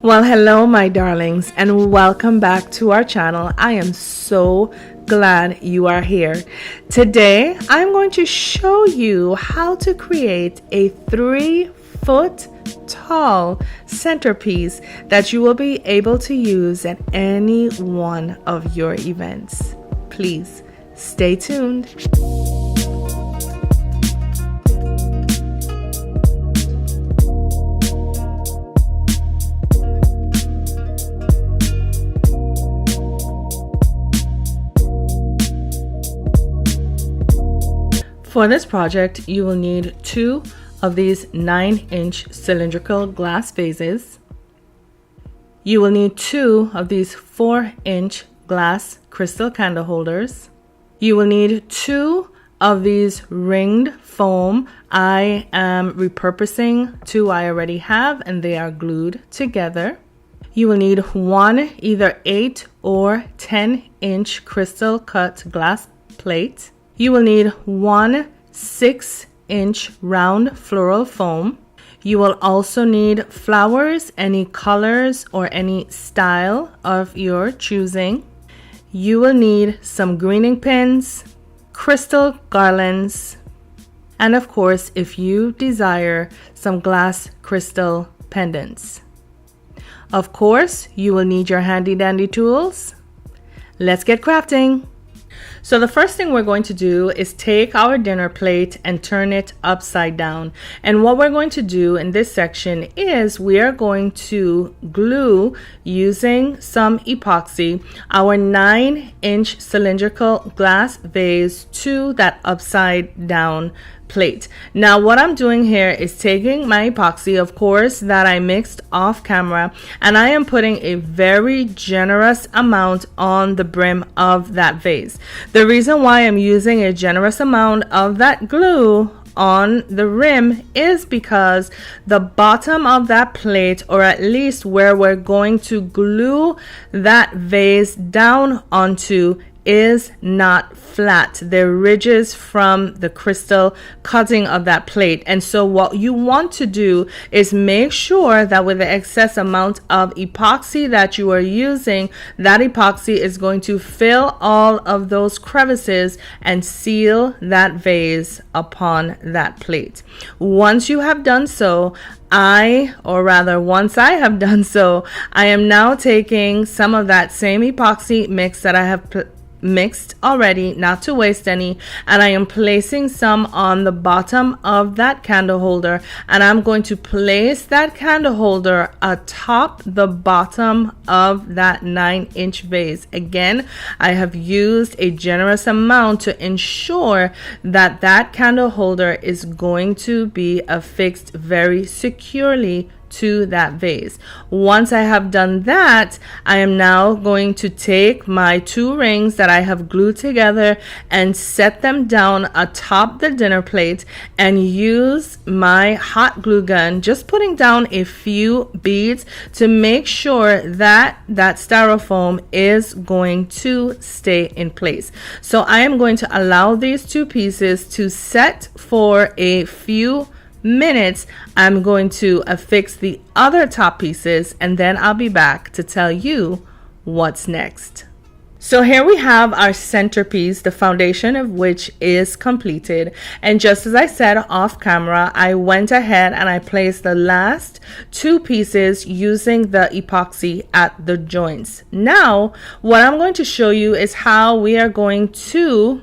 Well, hello my darlings, and welcome back to our channel. I am so glad you are here. Today I'm going to show you how to create a 3-foot tall centerpiece that you will be able to use at any one of your events. Please stay tuned. For this project, you will need 2 of these 9-inch cylindrical glass vases. You will need 2 of these 4-inch glass crystal candle holders. You will need 2 of these ringed foam. I am repurposing 2 I already have, and they are glued together. You will need 1 either 8 or 10-inch crystal cut glass plate. You will need 1 6-inch round floral foam. You will also need flowers, any colors or any style of your choosing. You will need some greening pins, crystal garlands, and of course, if you desire, some glass crystal pendants. Of course, you will need your handy dandy tools. Let's get crafting. So the first thing we're going to do is take our dinner plate and turn it upside down. And what we're going to do in this section is we are going to glue, using some epoxy, our 9-inch cylindrical glass vase to that upside down plate. Now what I'm doing here is taking my epoxy, of course, that I mixed off camera, and I am putting a very generous amount on the brim of that vase. The reason why I'm using a generous amount of that glue on the rim is because the bottom of that plate, or at least where we're going to glue that vase down onto, is not flat. There are ridges from the crystal cutting of that plate. And so what you want to do is make sure that with the excess amount of epoxy that you are using, that epoxy is going to fill all of those crevices and seal that vase upon that plate. Once you have done so, once I have done so, I am now taking some of that same epoxy mix that I have mixed already, not to waste any, and I am placing some on the bottom of that candle holder, and I'm going to place that candle holder atop the bottom of that 9-inch vase. Again, I have used a generous amount to ensure that that candle holder is going to be affixed very securely to that vase. Once I have done that, I am now going to take my 2 rings that I have glued together and set them down atop the dinner plate and use my hot glue gun, just putting down a few beads to make sure that that styrofoam is going to stay in place. So I am going to allow these 2 pieces to set for a few minutes. I'm going to affix the other top pieces, and then I'll be back to tell you what's next. So here we have our centerpiece, the foundation of which is completed. And just as I said off camera, I went ahead and I placed the last 2 pieces using the epoxy at the joints. Now, what I'm going to show you is how we are going to,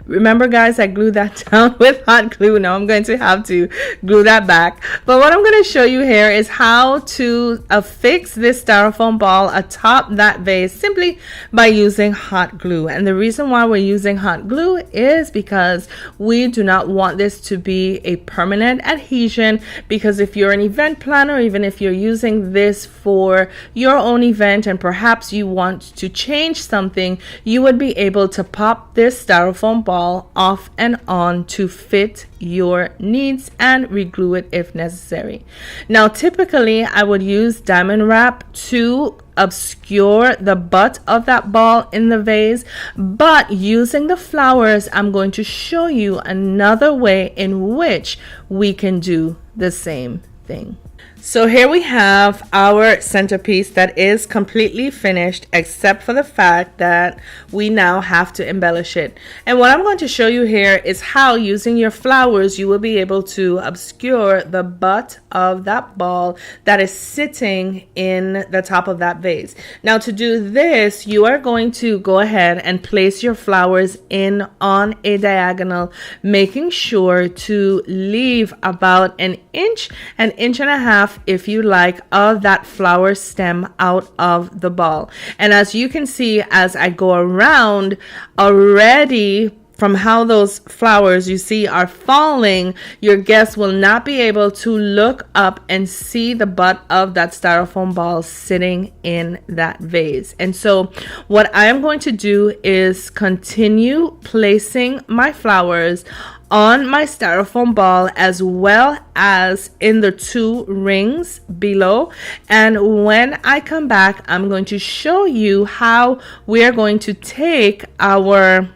remember guys, I glued that down with hot glue. Now I'm going to have to glue that back. But what I'm going to show you here is how to affix this styrofoam ball atop that vase simply by using hot glue. And the reason why we're using hot glue is because we do not want this to be a permanent adhesion, because if you're an event planner, even if you're using this for your own event and perhaps you want to change something, you would be able to pop this styrofoam ball off and on to fit your needs and reglue it if necessary. Now, typically I would use diamond wrap to obscure the butt of that ball in the vase, but using the flowers, I'm going to show you another way in which we can do the same thing. So here we have our centerpiece that is completely finished, except for the fact that we now have to embellish it. And what I'm going to show you here is how, using your flowers, you will be able to obscure the butt of that ball that is sitting in the top of that vase. Now, to do this, you are going to go ahead and place your flowers in on a diagonal, making sure to leave about an inch and a half, if you like, of that flower stem out of the ball. And as you can see, as I go around, already from how those flowers you see are falling, your guest will not be able to look up and see the butt of that styrofoam ball sitting in that vase. And so what I am going to do is continue placing my flowers on my styrofoam ball, as well as in the two rings below. And when I come back, I'm going to show you how we are going to take our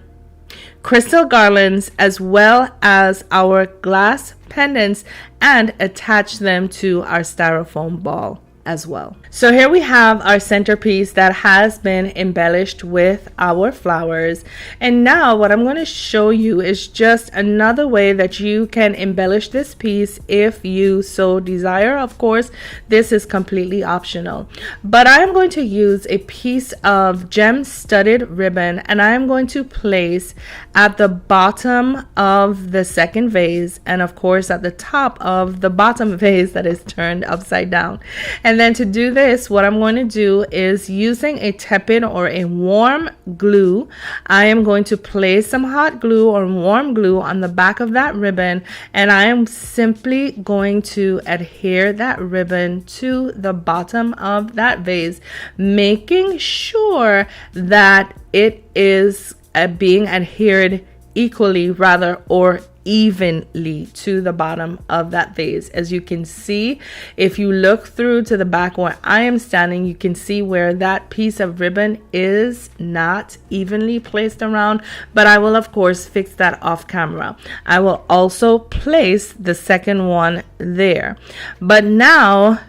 crystal garlands as well as our glass pendants and attach them to our styrofoam ball as well. So here we have our centerpiece that has been embellished with our flowers. And now what I'm going to show you is just another way that you can embellish this piece if you so desire. Of course, this is completely optional. But I'm going to use a piece of gem studded ribbon, and I'm going to place at the bottom of the second vase, and of course at the top of the bottom vase that is turned upside down. And then to do this, what I'm going to do is, using a tepid or a warm glue, I am going to place some hot glue or warm glue on the back of that ribbon, and I am simply going to adhere that ribbon to the bottom of that vase, making sure that it is being adhered equally, rather, or evenly to the bottom of that vase. As you can see, if you look through to the back where I am standing, you can see where that piece of ribbon is not evenly placed around, but I will of course fix that off camera. I will also place the second one there. But now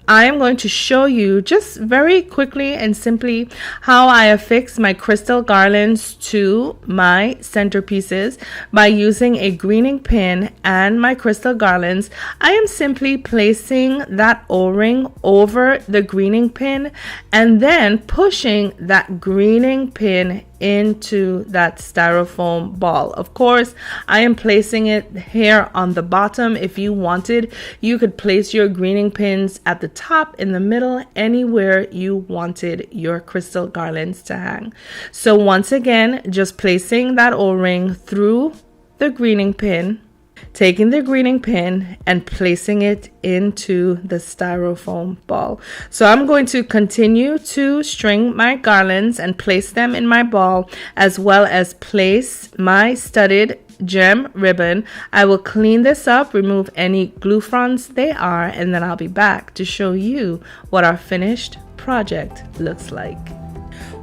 I am going to show you just very quickly and simply how I affix my crystal garlands to my centerpieces by using a greening pin and my crystal garlands. I am simply placing that O-ring over the greening pin and then pushing that greening pin into that styrofoam ball. Of course, I am placing it here on the bottom. If you wanted, you could place your greening pins at the top, in the middle, anywhere you wanted your crystal garlands to hang. So once again, just placing that O-ring through the greening pin, taking the greening pin and placing it into the styrofoam ball. So I'm going to continue to string my garlands and place them in my ball, as well as place my studded gem ribbon. I will clean this up, remove any glue fronds they are, and then I'll be back to show you what our finished project looks like.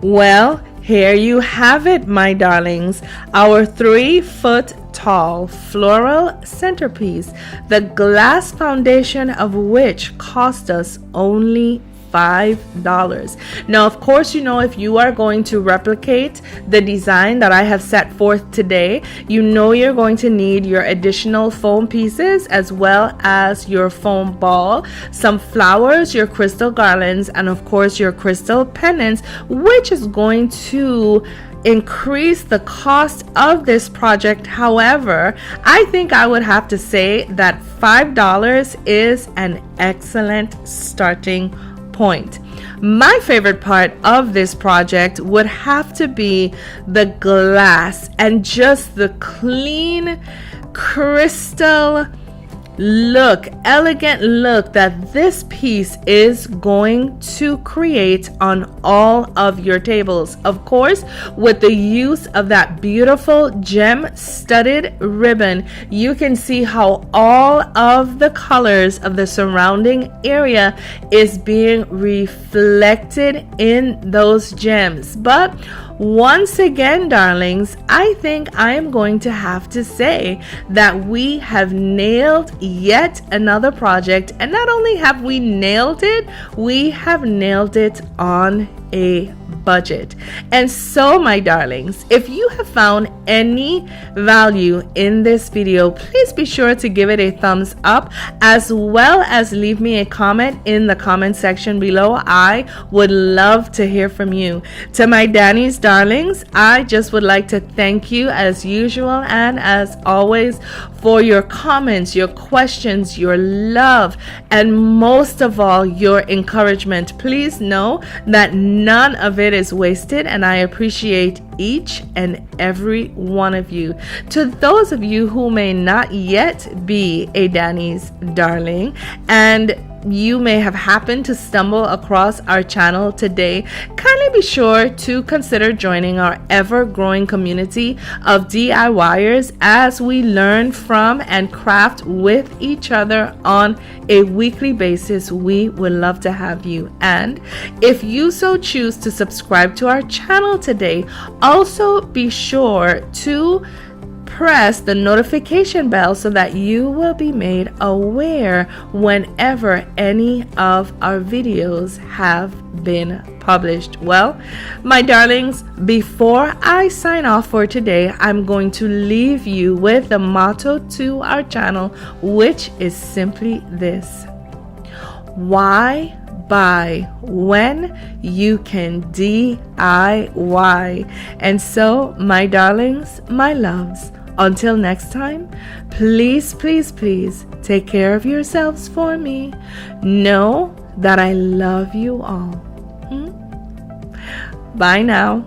Well, here you have it, my darlings, our 3-foot tall floral centerpiece, the glass foundation of which cost us only $5. Now, of course, you know, if you are going to replicate the design that I have set forth today, you know you're going to need your additional foam pieces, as well as your foam ball, some flowers, your crystal garlands, and of course your crystal pendants, which is going to increase the cost of this project. However, I think I would have to say that $5 is an excellent starting point. My favorite part of this project would have to be the glass and just the clean crystal look, elegant look that this piece is going to create on all of your tables. Of course, with the use of that beautiful gem studded ribbon, you can see how all of the colors of the surrounding area is being reflected in those gems. But Once again, darlings, I think I am going to have to say that we have nailed yet another project. And not only have we nailed it, we have nailed it on a budget. And so, my darlings, if you have found any value in this video, please be sure to give it a thumbs up, as well as leave me a comment in the comment section below. I would love to hear from you. To my Danny's darlings, I just would like to thank you as usual and as always for your comments, your questions, your love, and most of all, your encouragement. Please know that none of it is wasted, and I appreciate each and every one of you. To those of you who may not yet be a Danny's darling, and you may have happened to stumble across our channel today, kindly be sure to consider joining our ever-growing community of DIYers as we learn from and craft with each other on a weekly basis. We would love to have you. And if you so choose to subscribe to our channel today, also be sure to press the notification bell so that you will be made aware whenever any of our videos have been published. Well, my darlings, before I sign off for today, I'm going to leave you with the motto to our channel, which is simply this: why buy when you can DIY? And so, my darlings, my loves, until next time, please, please, please take care of yourselves for me. Know that I love you all. Bye now.